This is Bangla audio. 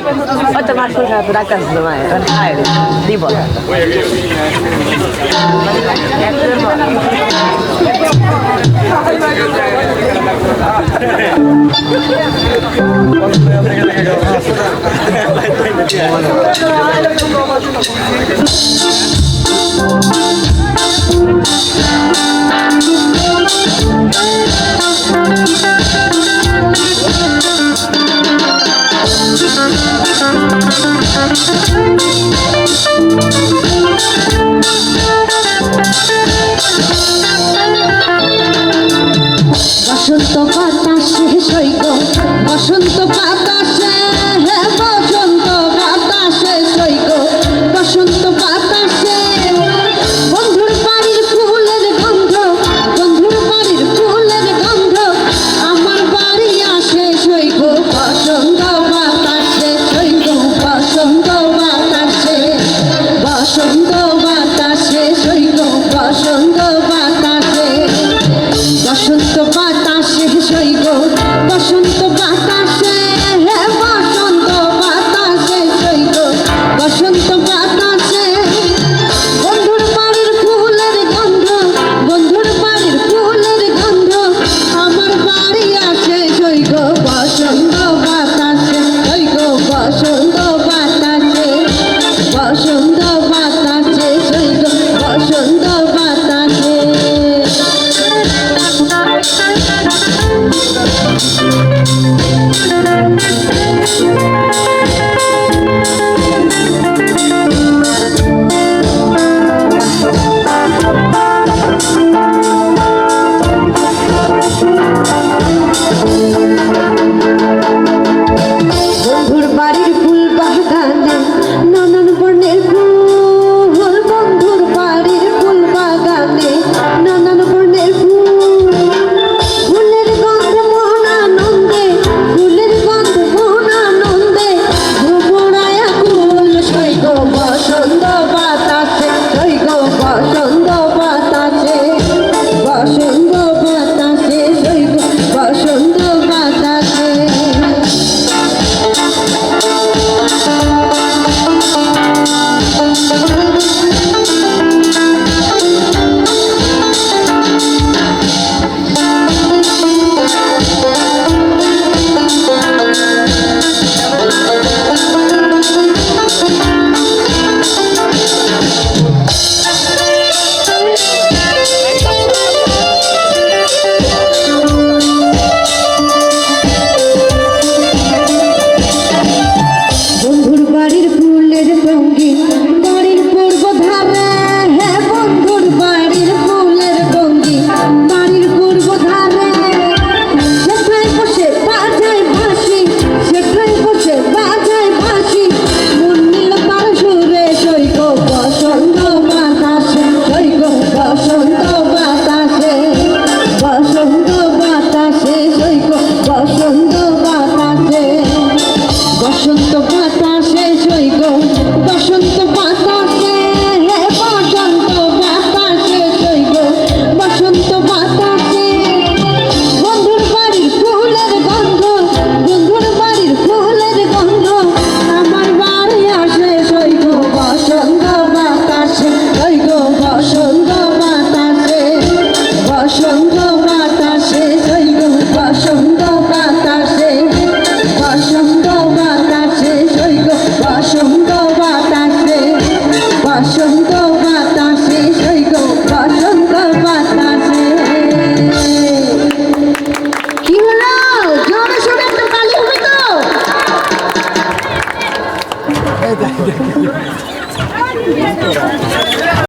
ওই তো মাছ খাওয়া তো ডাক্তার ছিল মায়ের খায় দিব বসন্ত বাতাসে সৈক বসন্ত বাতাসে বসন্ত বাতাসে সৈক বসন্ত বাতাসে বন্ধুর বাড়ির ফুলের গন্ধ বন্ধুর বাড়ির ফুলের গন্ধ আমার বাড়ি আসে সৈক বসন্ত বাতাসে সৈক বসন্ত বাতাসে বসন্ত বাতাসে সৈক বসন্ত বাতাসে বসন্ত বাতাসে সৈক বসন্ত বাতাসে বসন্ত বাতাসে সৈক বসন্ত বাতাসে বন্ধুর বাড়ির ফুলের গন্ধ বন্ধুর বাড়ির ফুলের গন্ধ আমার বাড়ি আসে সৈক বসন্ত বাতাসে সৈক বসন্ত বাতাসে বসন্ত বাতাসে সৈক বসন্ত বাতাসে বন্ধুর বাড়ির ফুল বাগানে নানান বর্ণের ফুল বন্ধুর বাড়ির ফুল বাগানে নানান বর্ণের ফুল ফুলের গন্ধ মন আনন্দে ফুলের গন্ধ মন আনন্দে ভোমরায়া ফুল সৈক বসন্ত বাতাসে সৈক বসন্ত বাতাসে বসন্ত বাতাসে সৈক বসন্ত বাতাসে বন্ধুর বাড়ির ফুলের রঙিন বাড়ির পূর্ব ধারে বন্ধুর বাড়ির ফুলের রঙিন বাড়ির পূর্ব ধারে সেখানে বসে বাজায় বাঁশি সেখানে বসে বাজায় বাঁশি মন নীল তার সুরে সৈক বসন্ত বাতাসে সৈক বসন্ত বাতাসে বসন্ত বাতাসে সৈক বসন্ত বাতাসে বসন্ত বাতাসে সৈক বসন্ত বাতাসে বসন্ত বাতাসে সৈক বসন্ত বাতাসে বন্ধুর বাড়ির ফুলের গন্ধ বন্ধুর বাড়ির ফুলের গন্ধ আমার বাড়ি আসে সৈক বসন্ত বাতাসে সৈক বসন্ত বাতাসে বসন্ত বাতাসে সৈক বসন্ত বাতাসে বসন্ত বাতাসে সৈক বসন্ত বাতাসে বসন্ত বাতাসে সৈক বসন্ত বাতাসে কি হলো জোরে সোরে একটা তালি হবে তো